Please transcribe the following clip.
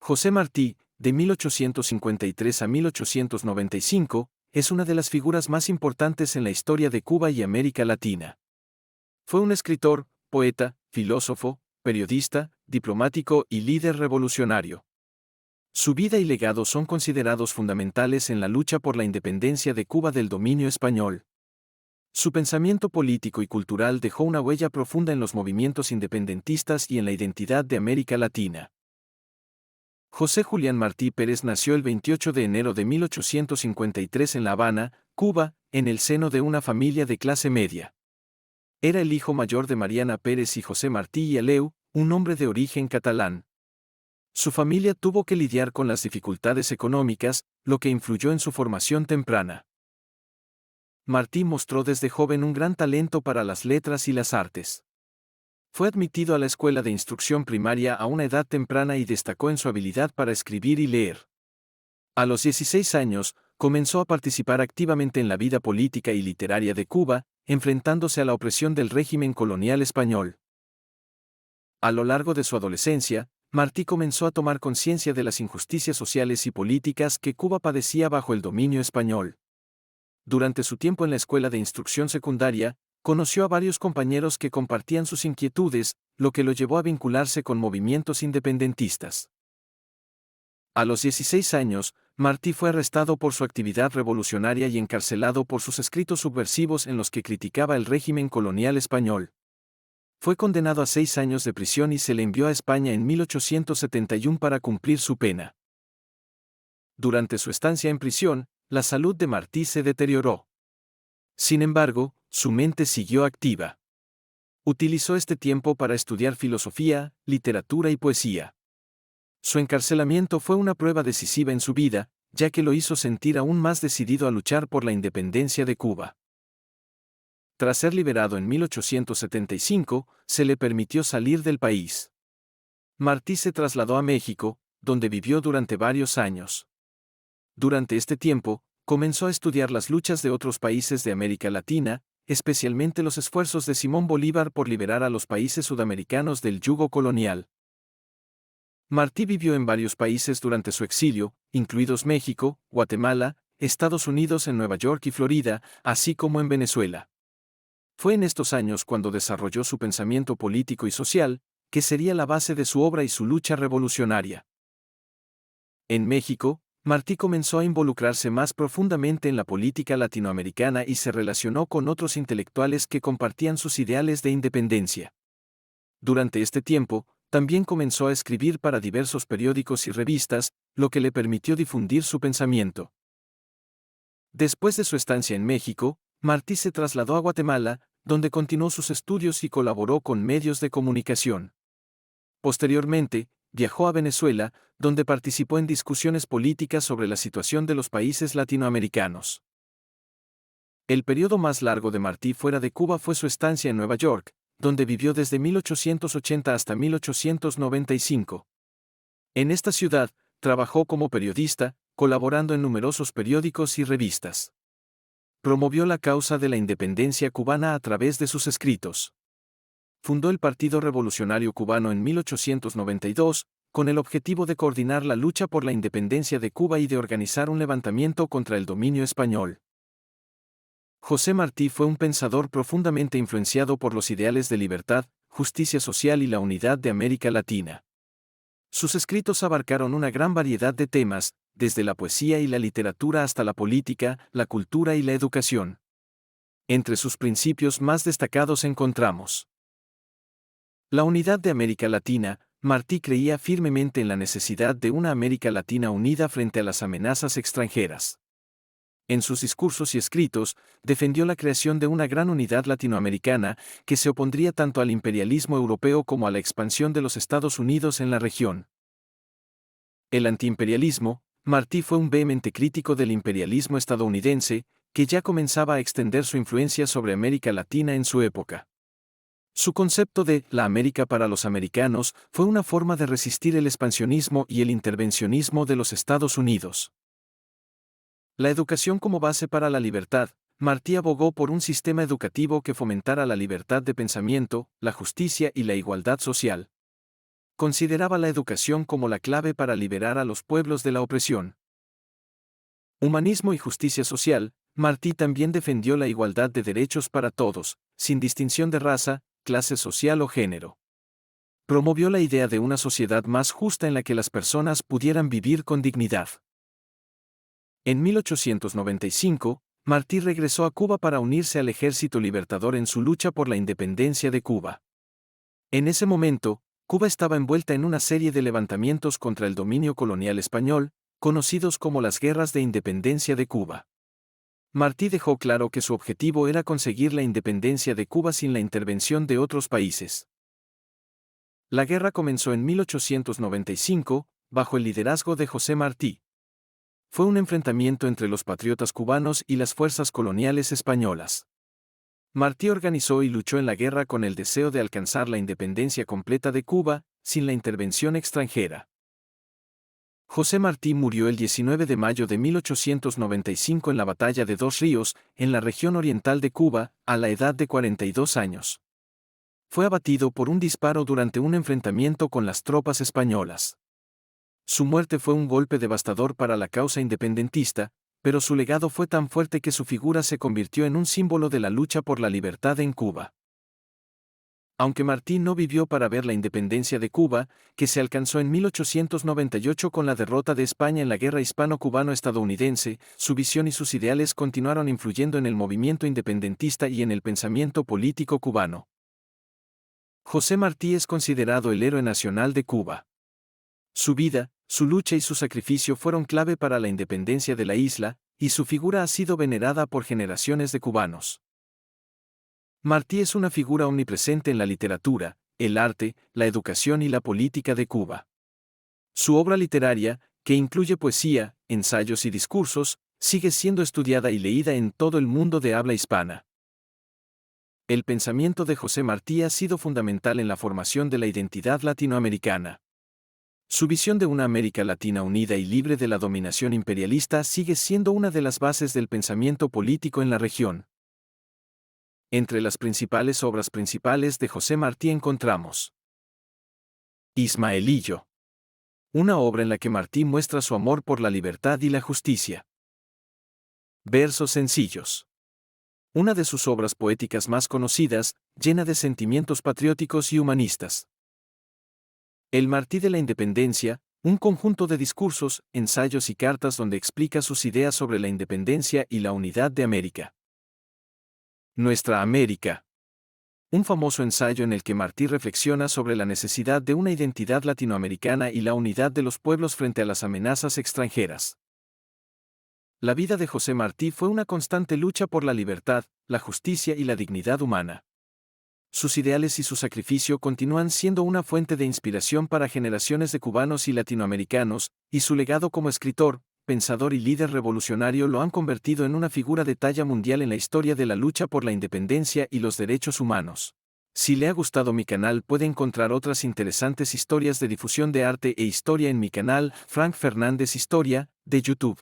José Martí, de 1853 a 1895, es una de las figuras más importantes en la historia de Cuba y América Latina. Fue un escritor, poeta, filósofo, periodista, diplomático y líder revolucionario. Su vida y legado son considerados fundamentales en la lucha por la independencia de Cuba del dominio español. Su pensamiento político y cultural dejó una huella profunda en los movimientos independentistas y en la identidad de América Latina. José Julián Martí Pérez nació el 28 de enero de 1853 en La Habana, Cuba, en el seno de una familia de clase media. Era el hijo mayor de Mariana Pérez y José Martí y Aleu, un hombre de origen catalán. Su familia tuvo que lidiar con las dificultades económicas, lo que influyó en su formación temprana. Martí mostró desde joven un gran talento para las letras y las artes. Fue admitido a la escuela de instrucción primaria a una edad temprana y destacó en su habilidad para escribir y leer. A los 16 años, comenzó a participar activamente en la vida política y literaria de Cuba, enfrentándose a la opresión del régimen colonial español. A lo largo de su adolescencia, Martí comenzó a tomar conciencia de las injusticias sociales y políticas que Cuba padecía bajo el dominio español. Durante su tiempo en la escuela de instrucción secundaria, conoció a varios compañeros que compartían sus inquietudes, lo que lo llevó a vincularse con movimientos independentistas. A los 16 años, Martí fue arrestado por su actividad revolucionaria y encarcelado por sus escritos subversivos en los que criticaba el régimen colonial español. Fue condenado a 6 años de prisión y se le envió a España en 1871 para cumplir su pena. Durante su estancia en prisión, la salud de Martí se deterioró. Sin embargo, su mente siguió activa. Utilizó este tiempo para estudiar filosofía, literatura y poesía. Su encarcelamiento fue una prueba decisiva en su vida, ya que lo hizo sentir aún más decidido a luchar por la independencia de Cuba. Tras ser liberado en 1875, se le permitió salir del país. Martí se trasladó a México, donde vivió durante varios años. Durante este tiempo, comenzó a estudiar las luchas de otros países de América Latina, especialmente los esfuerzos de Simón Bolívar por liberar a los países sudamericanos del yugo colonial. Martí vivió en varios países durante su exilio, incluidos México, Guatemala, Estados Unidos, en Nueva York y Florida, así como en Venezuela. Fue en estos años cuando desarrolló su pensamiento político y social, que sería la base de su obra y su lucha revolucionaria. En México, Martí comenzó a involucrarse más profundamente en la política latinoamericana y se relacionó con otros intelectuales que compartían sus ideales de independencia. Durante este tiempo, también comenzó a escribir para diversos periódicos y revistas, lo que le permitió difundir su pensamiento. Después de su estancia en México, Martí se trasladó a Guatemala, donde continuó sus estudios y colaboró con medios de comunicación. Posteriormente, viajó a Venezuela, donde participó en discusiones políticas sobre la situación de los países latinoamericanos. El periodo más largo de Martí fuera de Cuba fue su estancia en Nueva York, donde vivió desde 1880 hasta 1895. En esta ciudad, trabajó como periodista, colaborando en numerosos periódicos y revistas. Promovió la causa de la independencia cubana a través de sus escritos. Fundó el Partido Revolucionario Cubano en 1892, con el objetivo de coordinar la lucha por la independencia de Cuba y de organizar un levantamiento contra el dominio español. José Martí fue un pensador profundamente influenciado por los ideales de libertad, justicia social y la unidad de América Latina. Sus escritos abarcaron una gran variedad de temas, desde la poesía y la literatura hasta la política, la cultura y la educación. Entre sus principios más destacados encontramos la unidad de América Latina. Martí creía firmemente en la necesidad de una América Latina unida frente a las amenazas extranjeras. En sus discursos y escritos, defendió la creación de una gran unidad latinoamericana, que se opondría tanto al imperialismo europeo como a la expansión de los Estados Unidos en la región. El antiimperialismo. Martí fue un vehemente crítico del imperialismo estadounidense, que ya comenzaba a extender su influencia sobre América Latina en su época. Su concepto de «la América para los americanos» fue una forma de resistir el expansionismo y el intervencionismo de los Estados Unidos. La educación como base para la libertad. Martí abogó por un sistema educativo que fomentara la libertad de pensamiento, la justicia y la igualdad social. consideraba la educación como la clave para liberar a los pueblos de la opresión. Humanismo y justicia social. Martí también defendió la igualdad de derechos para todos, sin distinción de raza, clase social o género. Promovió la idea de una sociedad más justa en la que las personas pudieran vivir con dignidad. En 1895, Martí regresó a Cuba para unirse al Ejército Libertador en su lucha por la independencia de Cuba. En ese momento, Cuba estaba envuelta en una serie de levantamientos contra el dominio colonial español, conocidos como las Guerras de Independencia de Cuba. Martí dejó claro que su objetivo era conseguir la independencia de Cuba sin la intervención de otros países. La guerra comenzó en 1895, bajo el liderazgo de José Martí. Fue un enfrentamiento entre los patriotas cubanos y las fuerzas coloniales españolas. Martí organizó y luchó en la guerra con el deseo de alcanzar la independencia completa de Cuba, sin la intervención extranjera. José Martí murió el 19 de mayo de 1895 en la batalla de Dos Ríos, en la región oriental de Cuba, a la edad de 42 años. Fue abatido por un disparo durante un enfrentamiento con las tropas españolas. Su muerte fue un golpe devastador para la causa independentista, pero su legado fue tan fuerte que su figura se convirtió en un símbolo de la lucha por la libertad en Cuba. Aunque Martí no vivió para ver la independencia de Cuba, que se alcanzó en 1898 con la derrota de España en la Guerra Hispano-Cubano-Estadounidense, su visión y sus ideales continuaron influyendo en el movimiento independentista y en el pensamiento político cubano. José Martí es considerado el héroe nacional de Cuba. Su vida, su lucha y su sacrificio fueron clave para la independencia de la isla, y su figura ha sido venerada por generaciones de cubanos. Martí es una figura omnipresente en la literatura, el arte, la educación y la política de Cuba. Su obra literaria, que incluye poesía, ensayos y discursos, sigue siendo estudiada y leída en todo el mundo de habla hispana. El pensamiento de José Martí ha sido fundamental en la formación de la identidad latinoamericana. Su visión de una América Latina unida y libre de la dominación imperialista sigue siendo una de las bases del pensamiento político en la región. Entre las principales obras principales de José Martí encontramos Ismaelillo, una obra en la que Martí muestra su amor por la libertad y la justicia. Versos sencillos. Una de sus obras poéticas más conocidas, llena de sentimientos patrióticos y humanistas. El Martí de la Independencia, un conjunto de discursos, ensayos y cartas donde explica sus ideas sobre la independencia y la unidad de América. Nuestra América. Un famoso ensayo en el que Martí reflexiona sobre la necesidad de una identidad latinoamericana y la unidad de los pueblos frente a las amenazas extranjeras. La vida de José Martí fue una constante lucha por la libertad, la justicia y la dignidad humana. Sus ideales y su sacrificio continúan siendo una fuente de inspiración para generaciones de cubanos y latinoamericanos, y su legado como escritor, pensador y líder revolucionario lo han convertido en una figura de talla mundial en la historia de la lucha por la independencia y los derechos humanos. Si le ha gustado mi canal, puede encontrar otras interesantes historias de difusión de arte e historia en mi canal, Frank Fernández Historia, de YouTube.